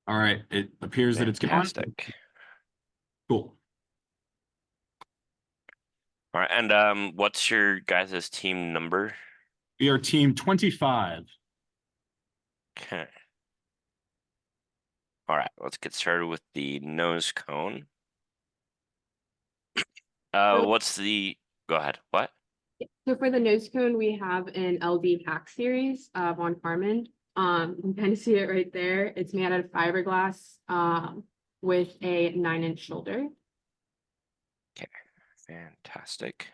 All right. It appears that it's gone. Fantastic. Cool. All right, and what's your guys' team number? We are team 25. Okay. All right, let's get started with the nose cone. What's the? Go ahead. What? So for the nose cone, we have an LD hack series von Karman. You can kind of see it right there. It's made out of fiberglass with a 9-inch shoulder. Okay, fantastic.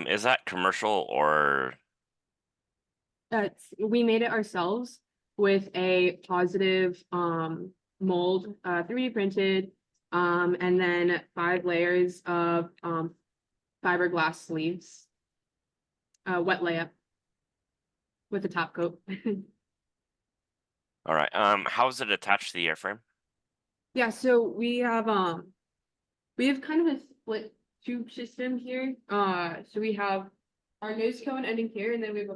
Is that commercial or? We made it ourselves with a positive mold, 3D printed, and then 5 layers of fiberglass sleeves, wet layup with a top coat. All right. How is it attached to the airframe? Yeah, so we have kind of a split tube system here. So we have our nose cone ending here, and then we have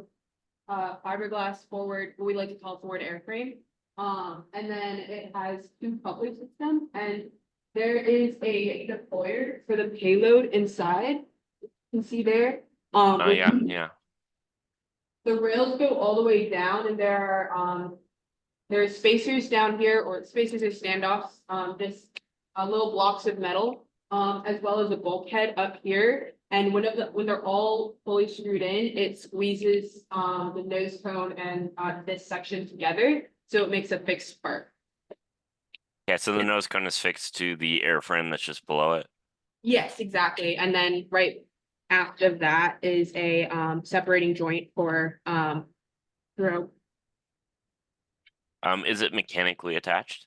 a fiberglass forward, what we like to call forward airframe. And then it has 2 coupler systems, and there is a deployer for the payload inside. You can see there. Oh yeah. The rails go all the way down, and there are spacers down here, or spacers or standoffs. This little blocks of metal, as well as a bulkhead up here. And when they're all fully screwed in, it squeezes the nose cone and this section together, so it makes a fixed part. Yeah, so the nose cone is fixed to the airframe that's just below it. Yes, exactly. And then right after that is a separating joint for throw. Is it mechanically attached?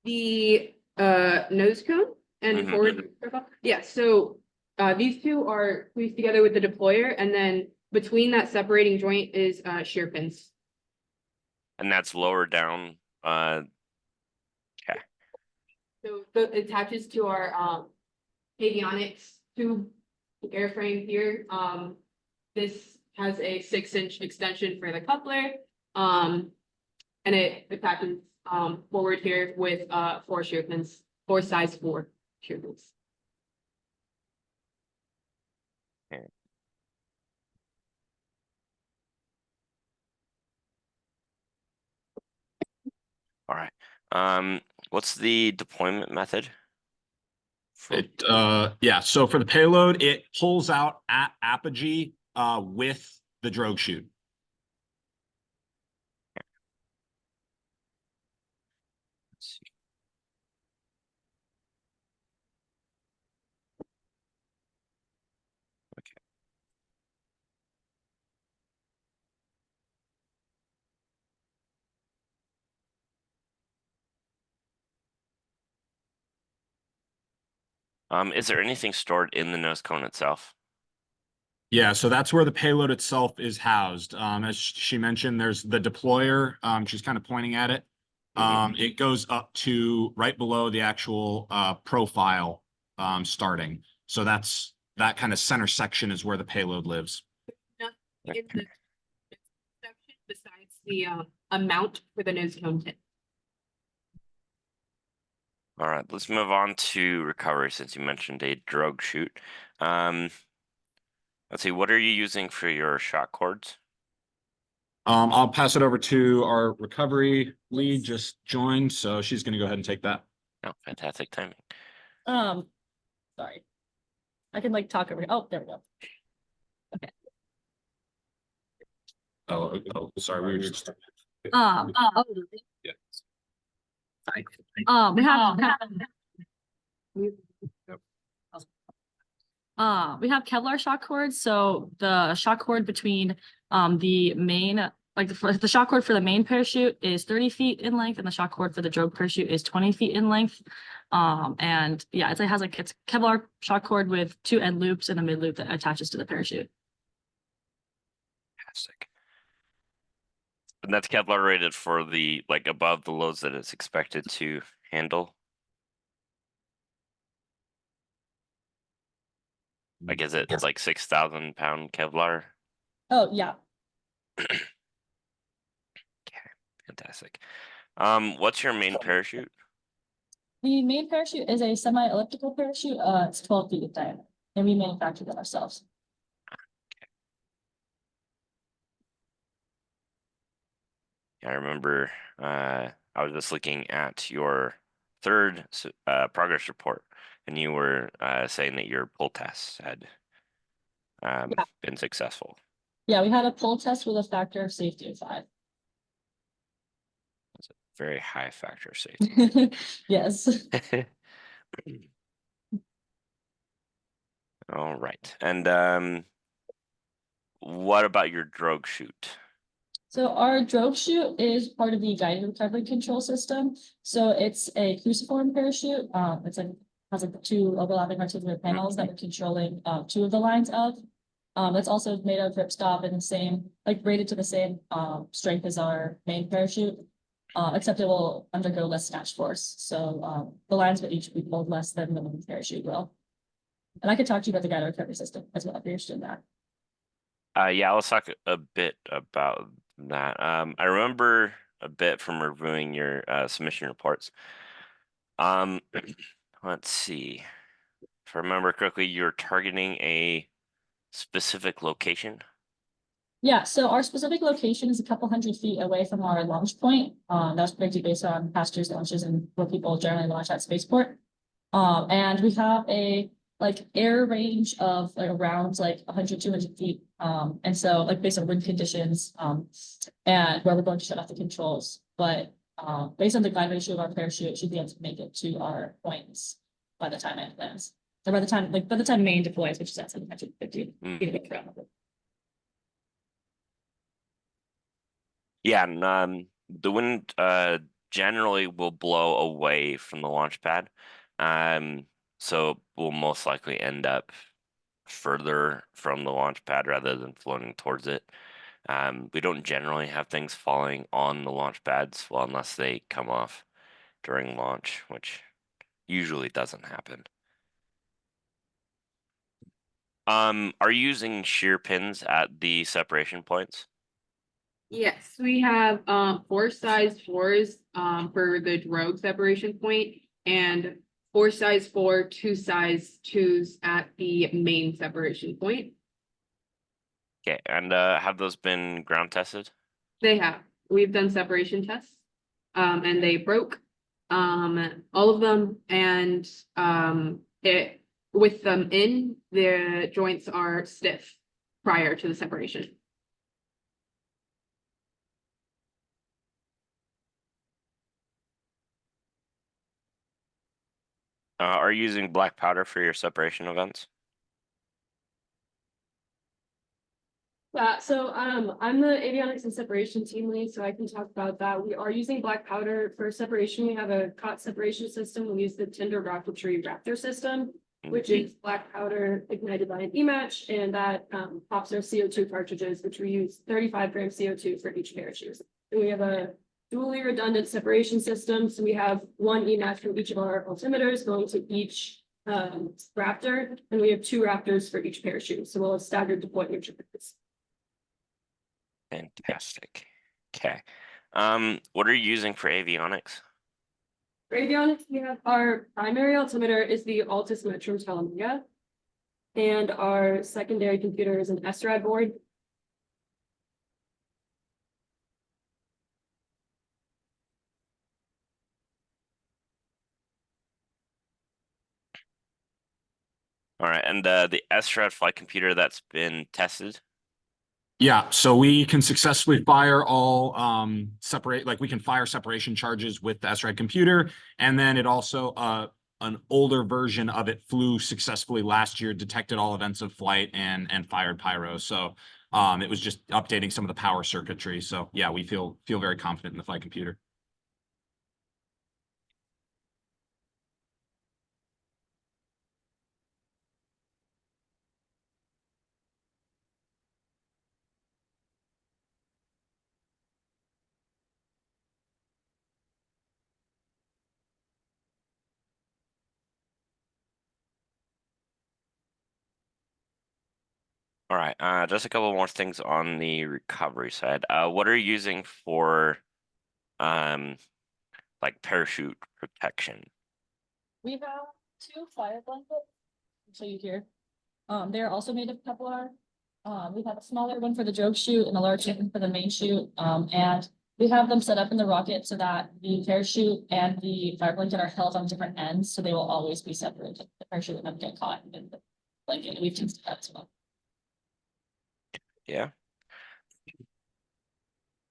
The nose cone and forward. Yeah, so these 2 are squeezed together with the deployer, and then between that separating joint is shear pins. And that's lower down. Okay. So it attaches to our avionics tube airframe here. This has a 6-inch extension for the coupler. And it attaches forward here with 4 shear pins, 4 size 4 shear pins. Okay. All right. What's the deployment method? So for the payload, it pulls out at apogee with the drogue chute. Let's see. Okay. Is there anything stored in the nose cone itself? Yeah, so that's where the payload itself is housed. As she mentioned, there's the deployer. She's kind of pointing at it. It goes up to right below the actual profile starting. So that's that kind of center section is where the payload lives. Nothing in the section besides the amount for the nose cone tip. All right, let's move on to recovery since you mentioned a drogue chute. Let's see, what are you using for your shock cords? I'll pass it over to our recovery lead, just joined, so she's going to go ahead and take that. Oh, fantastic timing. Sorry. I can like talk over. Oh, there we go. Okay. Sorry, we were just. Oh, Yeah. sorry. We have Kevlar shock cords. So the shock cord between the main, like the shock cord for the main parachute is 30 feet in length, and the shock cord for the drogue parachute is 20 feet in length. And yeah, it has like it's Kevlar shock cord with 2 end loops and a mid loop that attaches to the parachute. Fantastic. And that's Kevlar rated for the like above the loads that it's expected to handle. Like, is it like 6,000 pound Kevlar? Oh yeah. Fantastic. What's your main parachute? The main parachute is a semi-elliptical parachute. It's 12 feet in diameter, and we manufacture that ourselves. I remember I was just looking at your third progress report, and you were saying that your pull tests had been successful. Yeah, we had a pull test with a factor of safety of 5. Very high factor of safety. Yes. All right. And what about your drogue chute? So our drogue chute is part of the guided recovery control system. So it's a cruciform parachute. It's like has like 2 overlapping articular panels that we're controlling 2 of the lines of. It's also made of ripstop and the same, like rated to the same strength as our main parachute. Except it will undergo less snatch force. So the lines will each be pulled less than the main parachute will. And I could talk to you about the guided recovery system as well if you're interested in that. Yeah, let's talk a bit about that. I remember a bit from reviewing your submission reports. Let's see. If I remember correctly, you're targeting a specific location. Yeah, so our specific location is a couple hundred feet away from our launch point. That was predicted based on past year's launches and where people generally launch at Spaceport. And we have a like air range of like around like 100, 200 feet. And so like based on wind conditions, and where we're going to shut off the controls. But based on the glide ratio of our parachute, should be able to make it to our points by the time it lands. So by the time main deploys, which is at 750 feet around. Yeah, and the wind generally will blow away from the launch pad. So we'll most likely end up further from the launch pad rather than floating towards it. We don't generally have things falling on the launch pads, well, unless they come off during launch, which usually doesn't happen. Are you using shear pins at the separation points? Yes, we have 4 size 4s for the drogue separation point and 4 size 4, 2 size 2s at the main separation point. Okay, and have those been ground tested? They have. We've done separation tests, and they broke all of them, and it with them in, the joints are stiff prior to the separation. Are you using black powder for your separation events? Yeah, so I'm the avionics and separation team lead, so I can talk about that. We are using black powder for separation. We have a cot separation system. We use the Tinder rocketry Raptor system, which is black powder ignited by an E-match, and that pops our CO2 cartridges, which we use 35 grams CO2 for each parachute. And we have a dually redundant separation system, so we have one E-match from each of our altimeters going to each Raptor, and we have 2 Raptors for each parachute, so we'll have staggered deployment charges. Fantastic. Okay. What are you using for avionics? For avionics, we have our primary altimeter is the Altus Metro Telemega, and our secondary computer is an SRAD board. All right, and the SRAD flight computer that's been tested? Yeah, so we can successfully fire all we can fire separation charges with the SRAD computer, and then it also an older version of it flew successfully last year, detected all events of flight and fired pyro. So it was just updating some of the power circuitry. So yeah, we feel very confident in the flight computer. All right, just a couple more things on the recovery side. What are you using for like parachute protection? We have 2 fire blankets. I'll show you here. They're also made of Kevlar. We have a smaller one for the drogue chute and a larger one for the main chute. And we have them set up in the rocket so that the parachute and the fire blanket are held on different ends, so they will always be separated. The parachute will never get caught in the blanket. We've tested that as well. Yeah.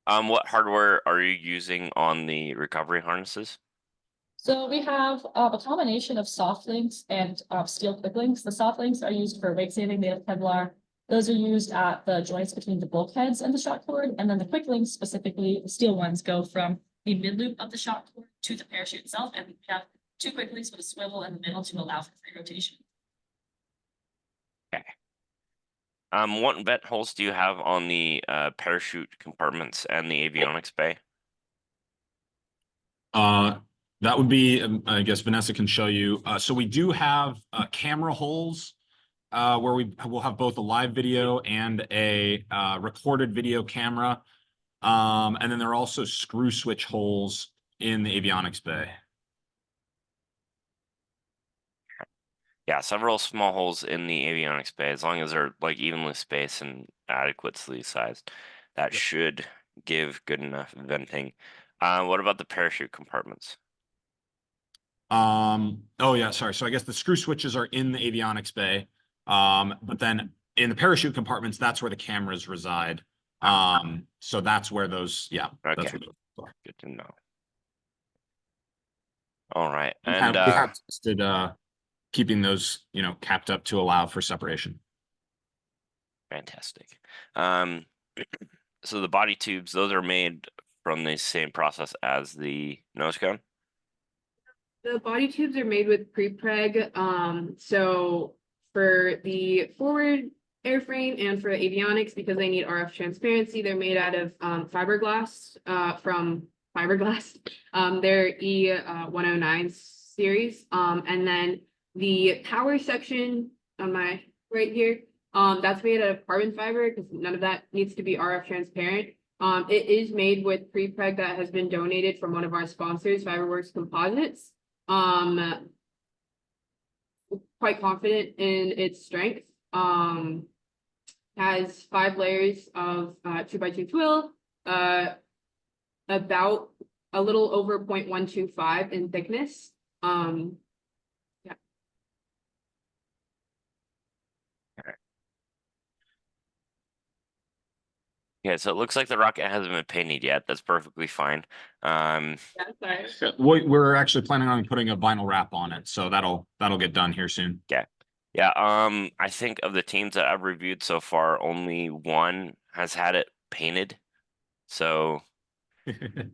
What hardware are you using on the recovery harnesses? So we have a combination of soft links and steel quick links. The soft links are used for wake saving made of Kevlar. Those are used at the joints between the bulkheads and the shock cord. And then the quick links, specifically the steel ones, go from the mid loop of the shock cord to the parachute itself. And we have 2 quick links with a swivel in the middle to allow for free rotation. Okay. What vent holes do you have on the parachute compartments and the avionics bay? That would be, I guess Vanessa can show you. So we do have camera holes where we will have both a live video and a recorded video camera. And then there are also screw switch holes in the avionics bay. Yeah, several small holes in the avionics bay, as long as they're like evenly spaced and adequately sized. That should give good enough venting. What about the parachute compartments? Oh yeah, sorry. So I guess the screw switches are in the avionics bay. But then in the parachute compartments, that's where the cameras reside. So that's where those, yeah, that's Okay. where those are. Good to know. All right, We and have tested keeping those, capped up to allow for separation. fantastic. So the body tubes, those are made from the same process as the nose cone? The body tubes are made with pre-preg. So for the forward airframe and for the avionics, because they need RF transparency, they're made out of fiberglass from Fiberglass. They're E109 series. And then the power section on my right here, that's made out of carbon fiber because none of that needs to be RF transparent. It is made with pre-preg that has been donated from one of our sponsors, Fiberworks Composites. Quite confident in its strength. Has 5 layers of 2x2 twill, about a little over 0.125 in thickness. Yeah. Yeah, so it looks like the rocket hasn't been painted yet. That's perfectly fine. Yeah, sorry. We're actually planning on putting a vinyl wrap on it, so that'll get done here soon. Yeah, I think of the teams that I've reviewed so far, only one has had it painted. So, in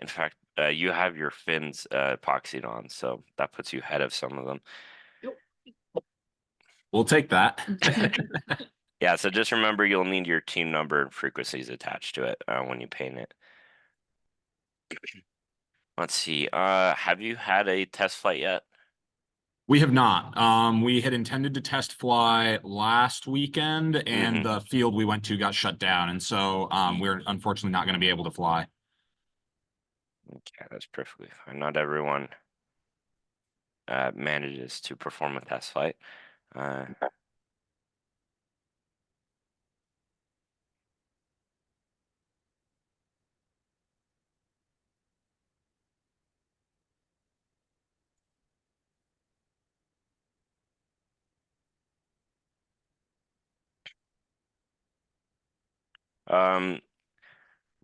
fact, you have your fins epoxied on, so that puts you ahead of some of them. We'll take that. Yeah, so just remember you'll need your team number and frequencies attached to it when you paint it. Let's see. Have you had a test flight yet? We have not. We had intended to test fly last weekend, and the field we went to got shut down, and so we're unfortunately not going to be able to fly. Okay, that's perfectly fine. Not everyone manages to perform a test flight.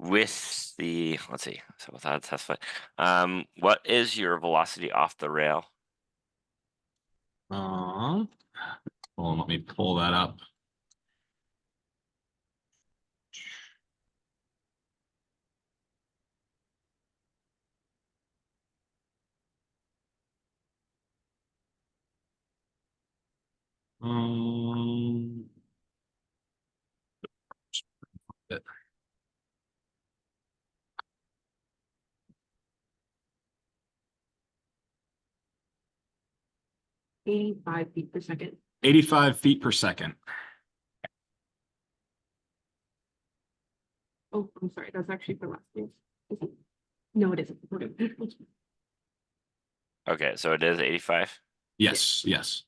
With the, let's see, so without a test flight, what is your velocity off the rail? Hold on, let me pull that up. Um, 85 feet per second. 85 feet per second. Oh, I'm sorry, that's actually for last year. No, it isn't. Okay. Okay, so it is 85. Yes, yes.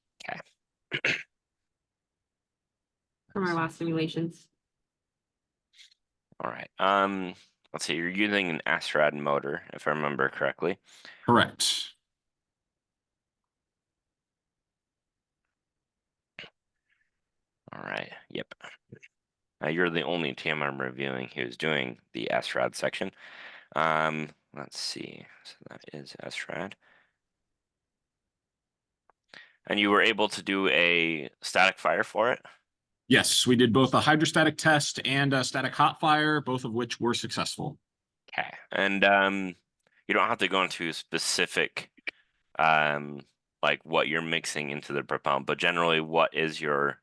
From our last simulations. All right. Let's see. You're using an Astrad motor, if I remember correctly. Correct. All right. Yep. You're the only team I'm reviewing who's doing the Astrad section. Let's see. So that is Astrad. And you were able to do a static fire for it? Yes, we did both a hydrostatic test and a static hot fire, both of which were successful. Okay. And you don't have to go into specific like what you're mixing into the propellant, but generally what is your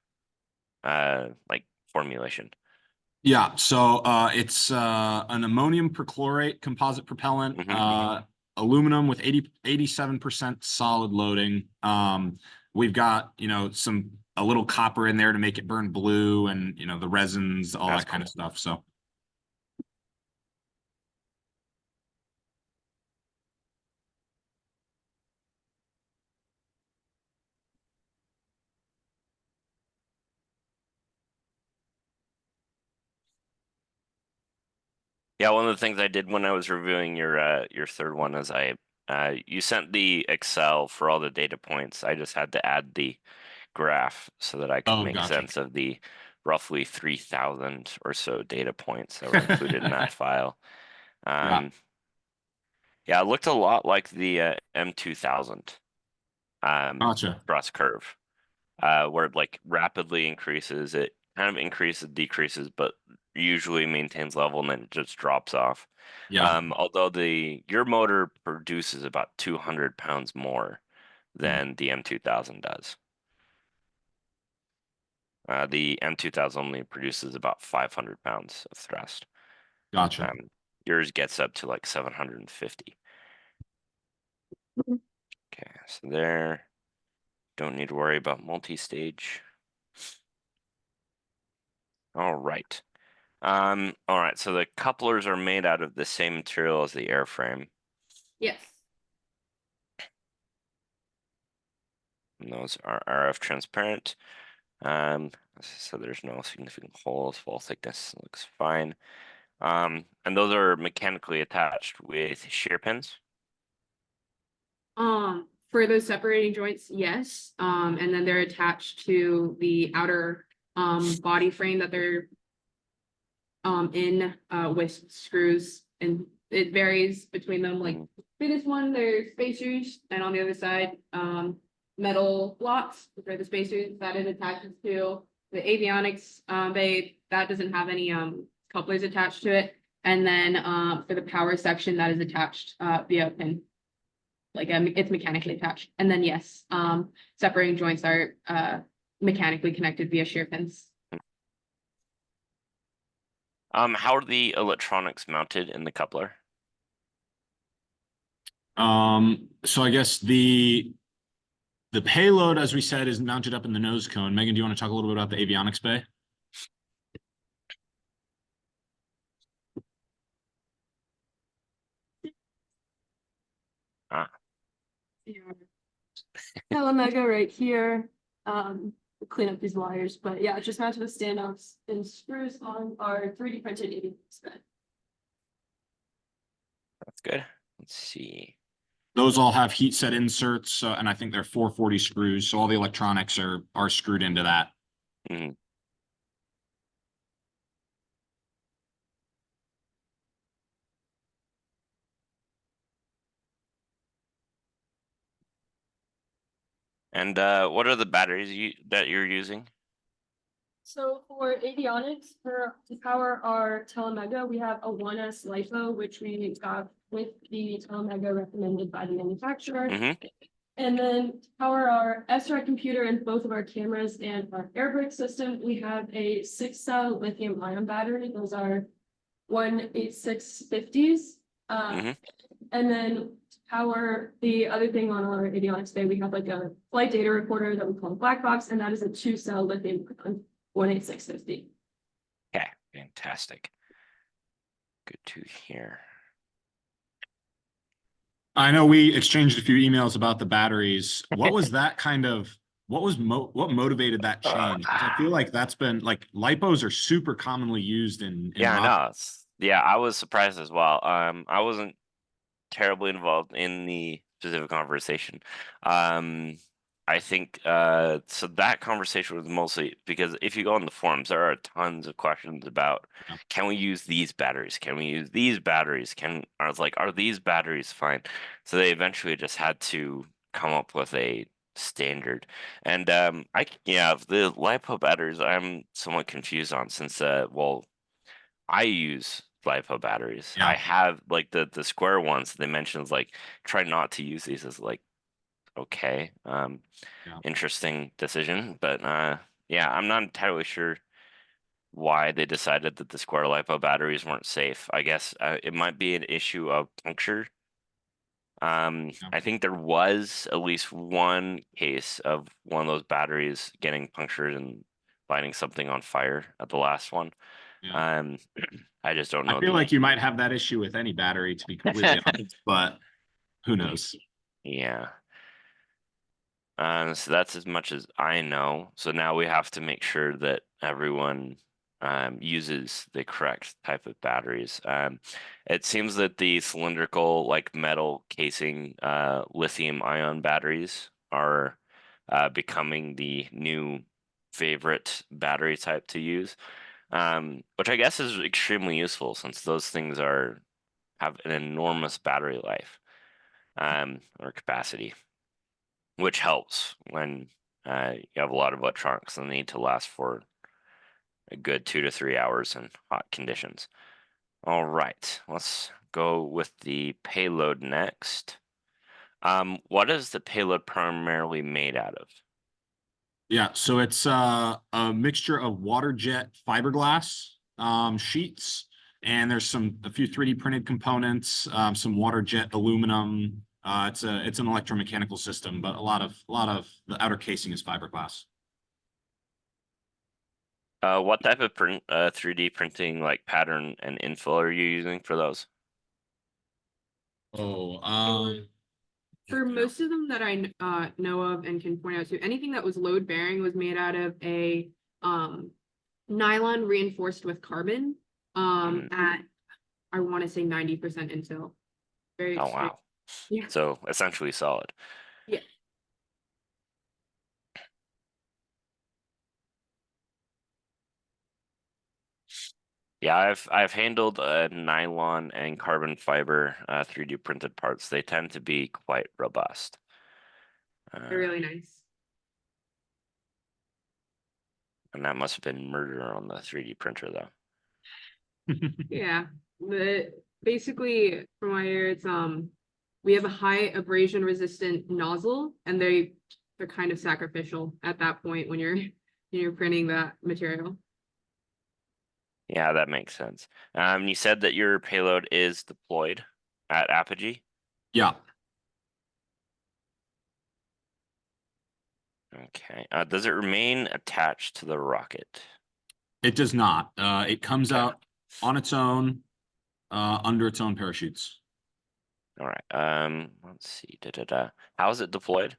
like formulation? Yeah, so it's an ammonium perchlorate composite propellant, Mhm. aluminum with 87% solid loading. We've got, a little copper in there to make it burn blue and, the resins, all That's that kind of cool. stuff. So, Yeah, one of the things I did when I was reviewing your third one is you sent the Excel for all the data points. I just had to add the graph so that I could oh, make gotcha. sense of the roughly 3,000 or so data points that were included in that file. Yeah, Yeah, it looked a lot like the M2000 gotcha. thrust curve, where it like rapidly increases. It kind of increases, decreases, but usually maintains level and then it just drops off. Yeah. Although your motor produces about 200 pounds more Mhm. than the M2000 does. The M2000 only produces about 500 pounds of thrust. Gotcha. Yours gets up to like 750. Mhm. Okay, so there, don't need to worry about multi-stage. All right. All right, so the couplers are made out of the same material as the airframe. Yes. And those are RF transparent. So there's no significant holes, wall thickness looks fine. And those are mechanically attached with shear pins. For those separating joints, yes. And then they're attached to the outer body frame that they're in with screws, and it varies between them. Like for this one, there's spacers, and on the other side, metal blocks for the spacers that it attaches to. The avionics bay that doesn't have any couplers attached to it, and then for the power section that is attached via a pin. Like it's mechanically attached, and then yes, separating joints are mechanically connected via shear pins. How are the electronics mounted in the coupler? So I guess the payload, as we said, is mounted up in the nose cone. Megan, do you want to talk a little bit about the avionics bay? Ah, Telemega right here. Clean up these wires, but yeah, just mounted with standoffs and screws on our 3D printed avionics bed. that's good. Let's see. Those all have heat set inserts, and I think they're 440 screws. So all the electronics are screwed into that. Mhm. And what are the batteries that you're using? So for avionics, to power our Telemega, we have a 1S LiFo, which we got with the Telemega recommended by the manufacturer. Mm-hmm. And then to power our SRAD computer and both of our cameras and our air brake system, we have a 6-cell lithium ion battery. Those are 18650s. Mm-hmm. And then to power the other thing on our avionics bay, we have like a flight data recorder that we call a black box, and that is a 2-cell lithium ion 18650. Okay, fantastic. good to hear. I know we exchanged a few emails about the batteries. What was that kind of, what motivated that change? 'Cause I feel like that's been like lipos are super commonly used in Yeah, I rocket. know. Yeah, I was surprised as well. I wasn't terribly involved in the specific conversation. Um, I think so that conversation was mostly because if you go on the forums, there are tons of questions about Yeah. can we use these batteries? Can we use these batteries? I was like, are these batteries fine? So they eventually just had to come up with a standard. And yeah, the LiPo batteries I'm somewhat confused on since well I use LiPo batteries. Yeah. I have like the square ones they mentioned is like try not to use these as like okay. Yeah. Interesting decision, but yeah, I'm not entirely sure why they decided that the square LiPo batteries weren't safe. I guess it might be an issue of puncture. Yeah. I think there was at least one case of one of those batteries getting punctured and lighting something on fire at the last one. Yeah. Um, I just don't I know feel like you might have that issue with any battery, to be completely honest, but who knows? Yeah. So that's as much as I know. So now we have to make sure that everyone uses the correct type of batteries. It seems that the cylindrical, like metal casing, lithium ion batteries are becoming the new favorite battery type to use, which I guess is extremely useful since those things have an enormous battery life or capacity, which helps when you have a lot of electronics that need to last for a good 2 to 3 hours in hot conditions. All right, let's go with the payload next. What is the payload primarily made out of? Yeah, so it's a mixture of water jet fiberglass sheets, and there's a few 3D printed components, some water jet aluminum. It's an electromechanical system, but a lot of the outer casing is fiberglass. What type of 3D printing like pattern and infill are you using for those? Oh, For most of them that I know of and can point out to, anything that was load bearing was made out of a nylon reinforced with carbon at I want to say 90% infill. Very Oh extreme. wow. Yeah. So essentially solid. Yeah. Yeah, I've handled nylon and carbon fiber 3D printed parts. They tend to be quite robust. They're really nice. And that must have been murder on the 3D printer though. Yeah. Basically from what I hear, it's we have a high abrasion resistant nozzle and they're kind of sacrificial at that point when you're printing that material. Yeah, that makes sense. You said that your payload is deployed at Apogee. Yeah, Okay. Does it remain attached to the rocket? it does not. It comes Okay. out on its own, under its own parachutes. All right. Let's see. How is it deployed?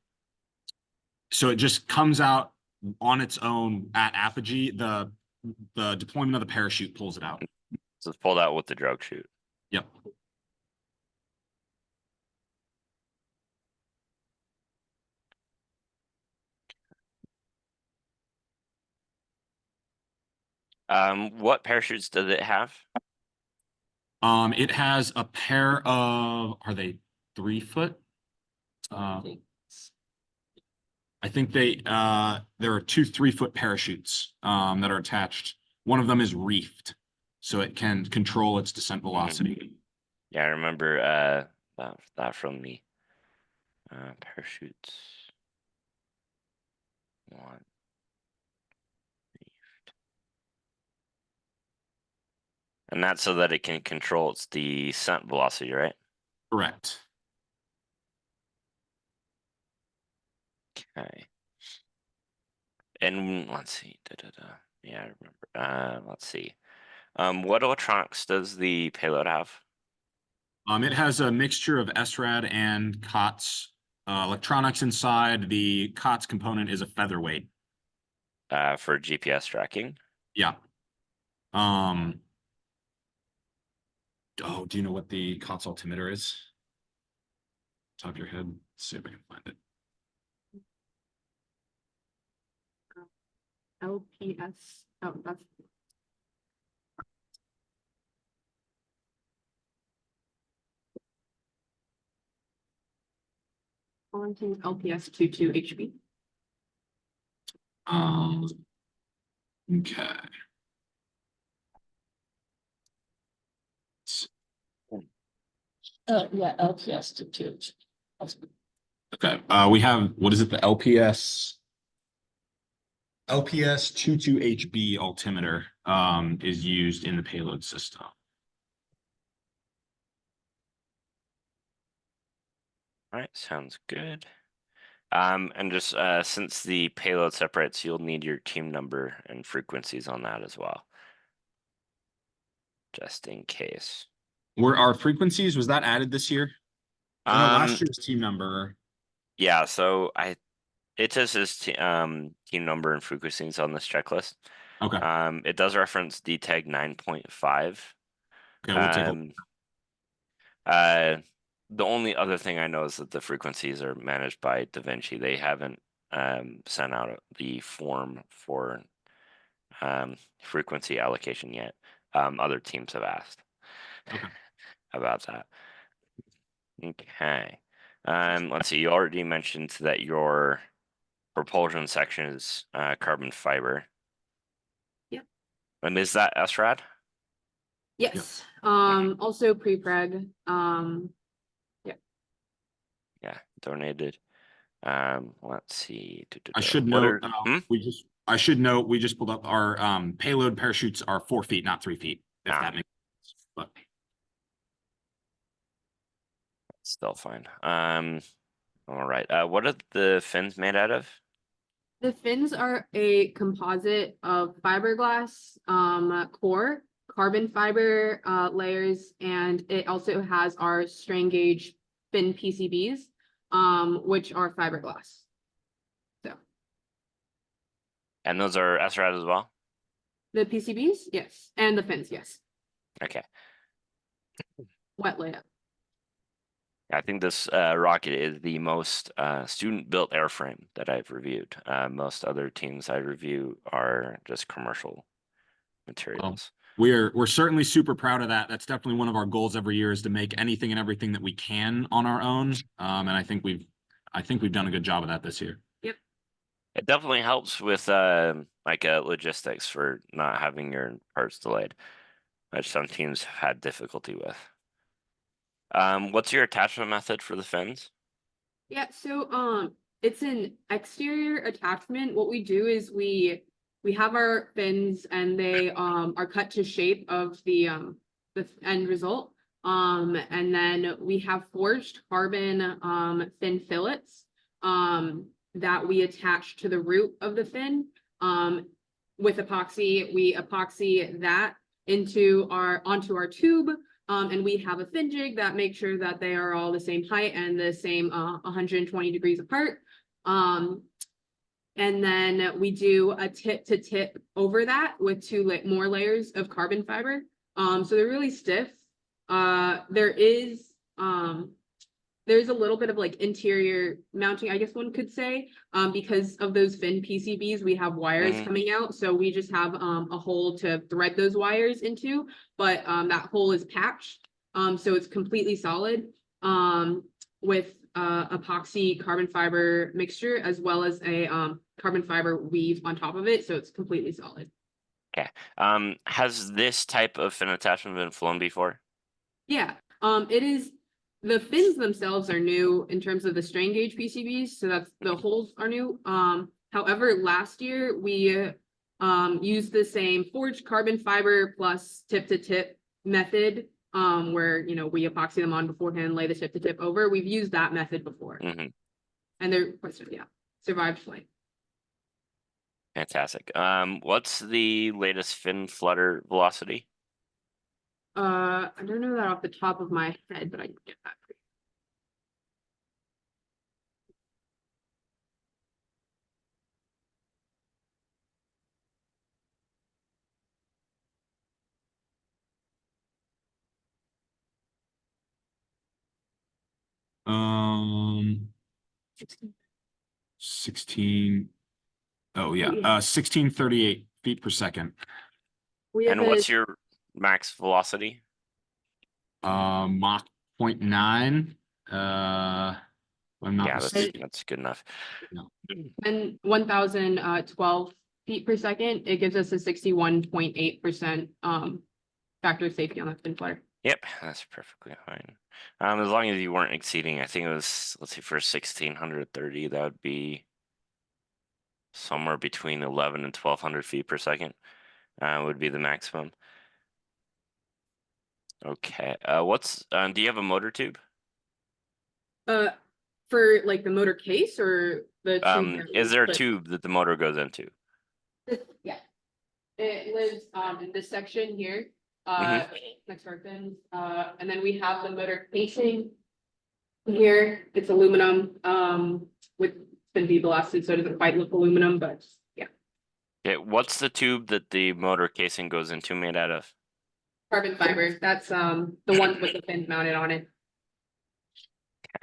So it just comes out on its own at apogee. The deployment of the parachute pulls it out. So it's pulled out with the drogue chute. Yep. What parachutes does it have? It has a pair of, are they 3 foot? I think there are two 3 foot parachutes that are attached. One of them is reefed, so it can control its descent velocity. Yeah, I remember that from the parachutes. One. And that's so that it can control its descent velocity, right? Correct. Okay. And let's see. Yeah, I remember. Let's see. What electronics does the payload have? It has a mixture of SRAD and COTS electronics inside. The COTS component is a featherweight. For GPS tracking? Yeah. Oh, do you know what the COTS altimeter is? Top of your head. Let's see if I can find it. LPS. Oh, that's. Quarantine LPS 22 HB. Okay. Yeah, LPS two. Okay, we have, what is it, the LPS 22HB altimeter is used in the payload system. All right, sounds good. And just since the payload separates, you'll need your team number and frequencies on that as well. Just in case. Were our frequencies, was that added this year? I know last year's team number. Yeah, so it just says team number and frequencies on this checklist. Okay. It does reference DTAG 9.5. Okay, we'll take a The only other thing I know is that the frequencies are managed by DaVinci. They haven't sent out the form for frequency allocation yet. Other teams have asked about that. Okay. Let's see. You already mentioned that your propulsion section is carbon fiber. Yep. And is that SRAD? Yes. Also prepreg. Yeah, donated. Let's see. I should note, I should note, we just pulled up our payload parachutes are 4 feet, not 3 feet, if that makes sense. But still fine. All right. What are the fins made out of? The fins are a composite of fiberglass core, carbon fiber layers, and it also has our strain gauge fin PCBs, which are fiberglass. So. And those are SRAD as well? The PCBs, yes, and the fins, yes. Okay. Wet layup. I think this rocket is the most student-built airframe that I've reviewed. Most other teams I review are just commercial materials. we're certainly super proud of that. That's definitely one of our goals every year is to make anything and everything that we can on our own. And I think we've done a good job of that this year. Yep. It definitely helps with logistics for not having your parts delayed, which some teams have had difficulty with. What's your attachment method for the fins? Yeah, so it's an exterior attachment. What we do is we have our fins and they are cut to shape of the end result. And then we have forged carbon fin fillets that we attach to the root of the fin. With epoxy, we epoxy that onto our tube. And we have a fin jig that makes sure that they are all the same height and the same 120 degrees apart. And then we do a tip to tip over that with more layers of carbon fiber. So they're really stiff. There's a little bit of like interior mounting, I guess one could say, because of those fin PCBs, we have wires coming out. So we just have a hole to thread those wires into, but that hole is patched. So it's completely solid with epoxy carbon fiber mixture, as well as a carbon fiber weave on top of it. So it's completely solid. Okay. Has this type of fin attachment been flown before? Yeah, it is. The fins themselves are new in terms of the strain gauge PCBs, so that's the holes are new. However, last year we used the same forged carbon fiber plus tip to tip method, where we epoxy them on beforehand, lay the tip to tip over. We've used that method before, and they're survived flight. Fantastic. What's the latest fin flutter velocity? I don't know that off the top of my head, but I can get that. for Um, 16. Oh, yeah, 1638 feet per second. We have And a, what's your max velocity? Mach 0.9. If I'm not Yeah, mistaken. that's good enough. and 1,012 feet per second. It gives us a 61.8% factor of safety on that spin flutter. Yep, that's perfectly fine. As long as you weren't exceeding, I think it was, let's see, for 1630, that would be somewhere between 11 and 1200 feet per second, would be the maximum. Okay, do you have a motor tube? For like the motor case or the tube that Is we there a put- tube that the motor goes into? Yeah. It lives in this section here, next to our fins, and then we have the motor casing. Here, it's aluminum, with been deblasted, so it doesn't quite look aluminum, but yeah, Okay, what's the tube that the motor casing goes into made out of? carbon fiber, that's the ones with the fins mounted on it.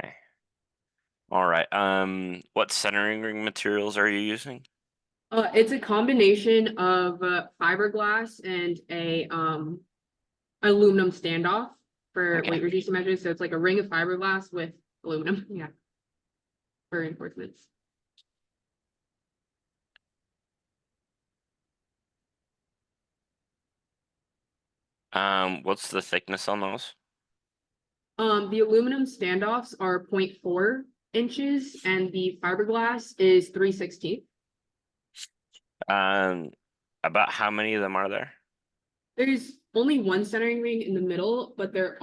Okay. All right, what centering ring materials are you using? It's a combination of fiberglass and a aluminum standoff for Okay. weight reducing measures, so it's like a ring of fiberglass with aluminum, yeah. For reinforcements. What's the thickness on those? The aluminum standoffs are 0.4 inches and the fiberglass is 3/16. About how many of them are there? There's only one centering ring in the middle, but there's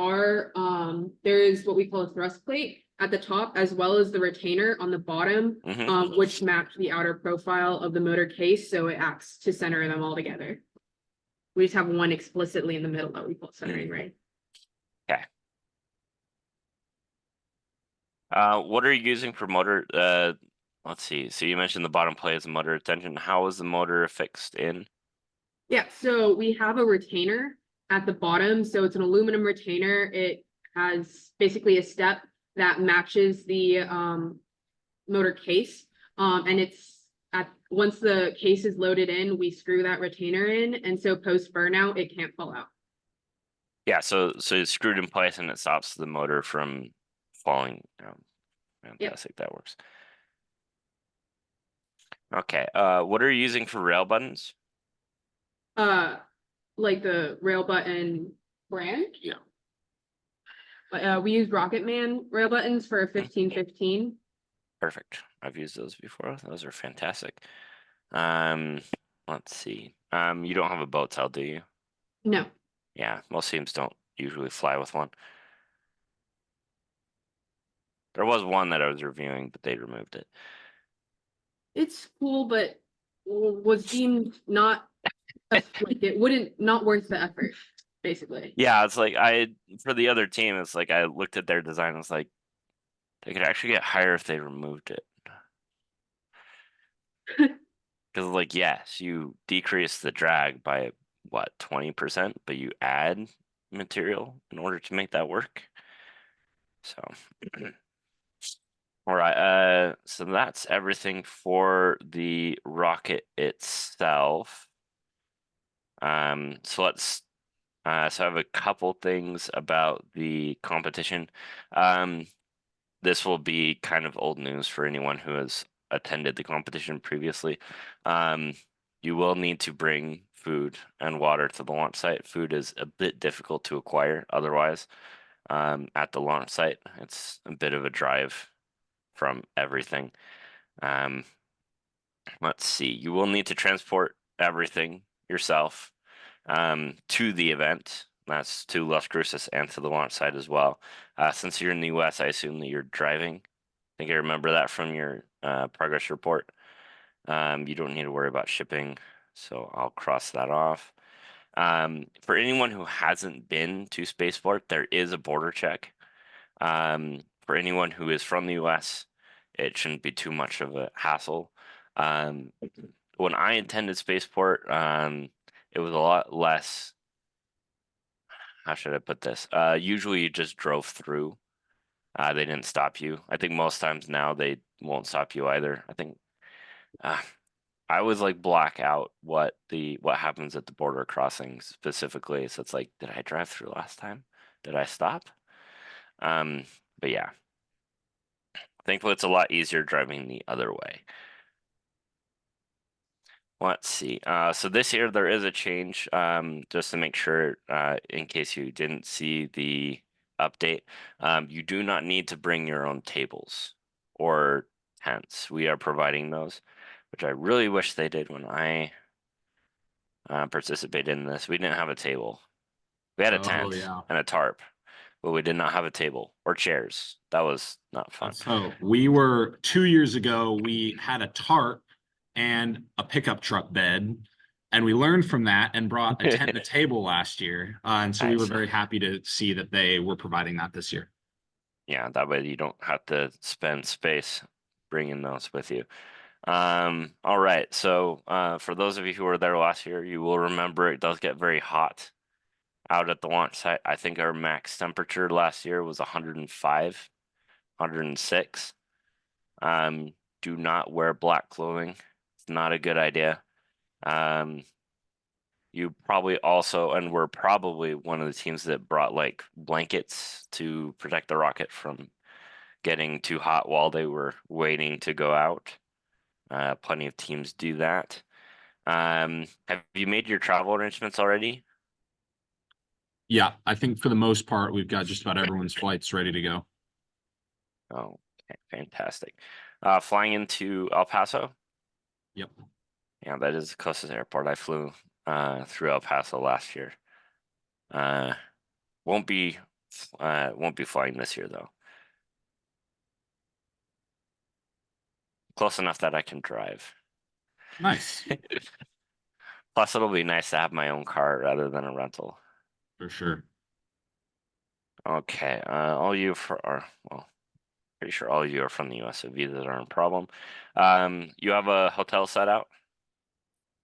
what we call a thrust plate at the top as well as the retainer on the bottom, Mhm. which match the outer profile of the motor case, so it acts to center them all together. We just have one explicitly in the middle that we call centering ring. Okay. What are you using for motor? Let's see. So you mentioned the bottom plate is motor retention. How is the motor fixed in? Yeah, so we have a retainer at the bottom, so it's an aluminum retainer. It has basically a step that matches the motor case. And it's once the case is loaded in, we screw that retainer in, and so post burnout, it can't fall out. Yeah, so it's screwed in place and it stops the motor from falling. Fantastic, that works. Okay, what are you using for rail buttons? Like the rail button brand. Yeah. We use Rocket Man rail buttons for 1515. Perfect. I've used those before. Those are fantastic. Let's see. You don't have a boat tail, do you? No, Yeah, most teams don't usually fly with one. There was one that I was reviewing, but they removed it. it's cool, but was deemed not like it wouldn't not worth the effort, basically. Yeah, it's like for the other team, it's like I looked at their design, it's like they could actually get higher if they removed it. Because like, yes, you decrease the drag by what, 20%, but you add material in order to make that work. So all right, so that's everything for the rocket itself. So let's so I have a couple things about the competition. This will be kind of old news for anyone who has attended the competition previously. You will need to bring food and water to the launch site. Food is a bit difficult to acquire otherwise. At the launch site, it's a bit of a drive from everything. Let's see. You will need to transport everything yourself to the event. That's to Las Cruces and to the launch site as well. Since you're in the US, I assume that you're driving. I think I remember that from your progress report. You don't need to worry about shipping, so I'll cross that off. For anyone who hasn't been to Spaceport, there is a border check. For anyone who is from the US, it shouldn't be too much of a hassle. When I attended Spaceport, it was a lot less. How should I put this? Usually you just drove through. They didn't stop you. I think most times now they won't stop you either. I think I was like black out what happens at the border crossings specifically. So it's like, did I drive through last time? Did I stop? But yeah. Thankfully it's a lot easier driving the other way. Let's see. So this year there is a change, just to make sure, in case you didn't see the update. You do not need to bring your own tables or tents. We are providing those, which I really wish they did when I participated in this. We didn't have a table. We had a Oh, tent yeah. and a tarp, but we did not have a table or chairs. That was not fun. So we were 2 years ago, we had a tarp and a pickup truck bed. And we learned from that and brought a tent and a table last year. And so we were Nice. very happy to see that they were providing that this year. Yeah, that way you don't have to spend space bringing those with you. All right. So, for those of you who were there last year, you will remember it does get very hot out at the launch site. I think our max temperature last year was 105, 106. Do not wear black clothing. It's not a good idea. You probably also, and we're probably one of the teams that brought like blankets to protect the rocket from getting too hot while they were waiting to go out. Plenty of teams do that. Have you made your travel arrangements already? Yeah, I think for the most part, we've got just about everyone's flights ready to go. Oh, okay, fantastic. Flying into El Paso? Yep. Yeah, that is the closest airport. I flew through El Paso last year. Uh, won't be flying this year though. Close enough that I can drive. Nice, Plus, it'll be nice to have my own car rather than a rental. for sure. Okay, all you are, well, pretty sure all of you are from the US, so visas aren't a problem. You have a hotel set out?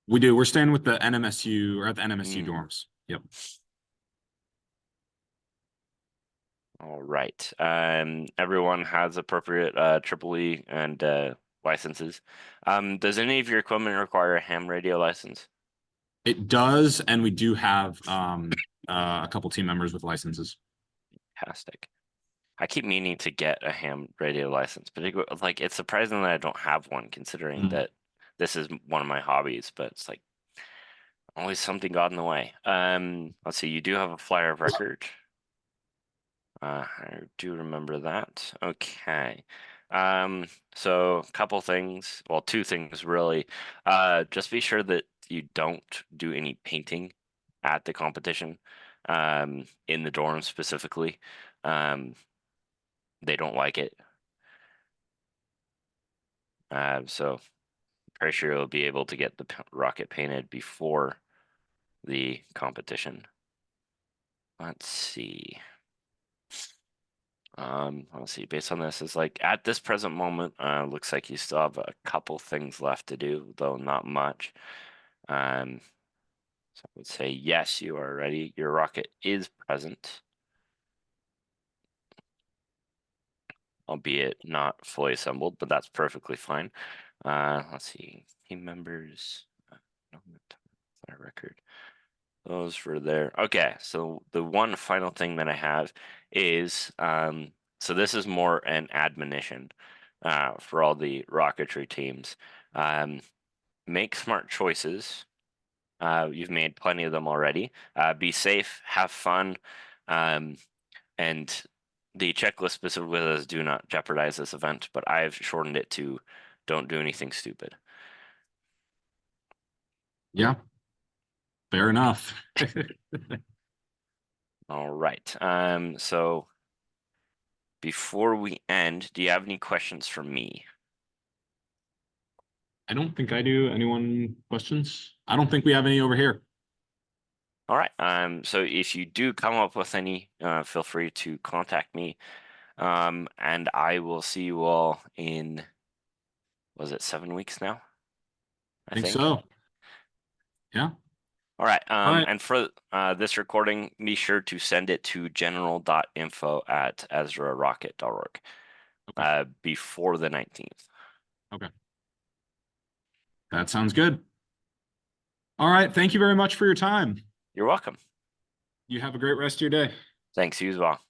We do. We're staying with the NMSU or at the NMSU Mm. dorms. Yep. All right. Everyone has appropriate EEE and licenses. Does any of your equipment require a ham radio license? It does, and we do have a couple team members with licenses. Fantastic. I keep meaning to get a ham radio license, but like it's surprising that I don't have one, considering Mm. that this is one of my hobbies. But it's like always something got in the way. Let's see. You do have a flyer of record. I do remember that. Okay. So a couple things, well, two things really. Just be sure that you don't do any painting at the competition, in the dorm specifically. They don't like it. So pretty sure you'll be able to get the rocket painted before the competition. Let's see. Let's see, based on this, is like at this present moment, looks like you still have a couple things left to do, though not much. So I would say yes, you are ready. Your rocket is present, albeit not fully assembled, but that's perfectly fine. Let's see, team members, our record. Those were there. Okay, so the one final thing that I have is, so this is more an admonition for all the rocketry teams. Make smart choices. You've made plenty of them already. Be safe, have fun, and the checklist specifically says do not jeopardize this event, but I've shortened it to don't do anything stupid. Yeah. Fair enough. All right. So before we end, do you have any questions for me? I don't think I do. Anyone questions? I don't think we have any over here. All right. So if you do come up with any, feel free to contact me. And I will see you all in, was it 7 weeks now? I think so. Yeah. All right. right. And for this recording, be sure to send it to general.info@ezrarocket.org before the 19th. Okay. That sounds good. All right. Thank you very much for your time. You're welcome. You have a great rest of your day. Thanks, you as well.